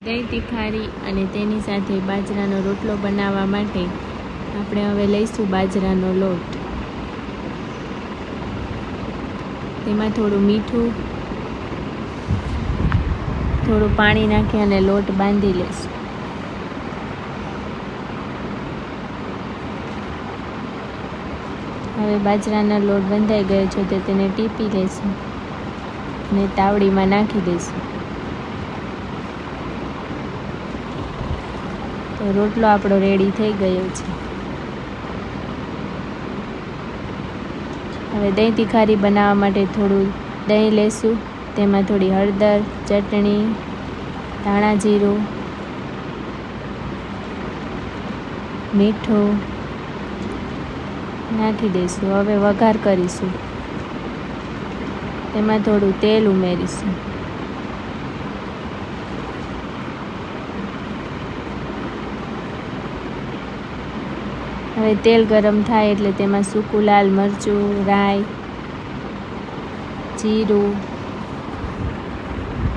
દહીં તીખારી અને તેની સાથે બાજરાનો રોટલો બનાવવા માટે આપણે હવે લઈશું બાજરાનો લોટ. તેમાં થોડું મીઠું, થોડું પાણી નાખી અને લોટ બાંધી લઈશું. હવે બાજરાનો લોટ બંધાઈ ગયો છે તો તેને ટીપી લઈશું અને તાવડીમાં નાખી દઈશું. તો રોટલો આપણો રેડી થઈ ગયો છે. હવે દહીં તીખારી બનાવવા માટે થોડું દહીં લેશું. તેમાં થોડી હળદર, ચટણી, ધાણા જીરું, મીઠું નાખી દઈશું. હવે વઘાર કરીશું. તેમાં થોડું તેલ ઉમેરીશું. હવે તેલ ગરમ થાય એટલે તેમાં સૂકું લાલ મરચું, રાઈ, જીરું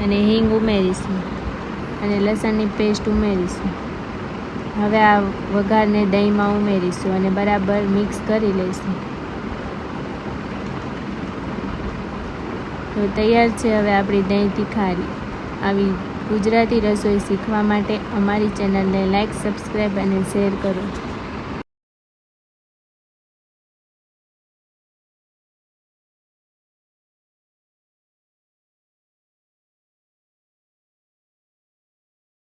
અને હિંગ ઉમેરીશું અને લસણની પેસ્ટ ઉમેરીશું. હવે આ વઘારને દહીંમાં ઉમેરીશું અને બરાબર મિક્સ કરી લઈશું. તો તૈયાર છે હવે આપણી દહીં તીખારી. આવી ગુજરાતી રસોઈ શીખવા માટે અમારી ચેનલને લાઈક, સબસ્ક્રાઈબ અને શેર કરો.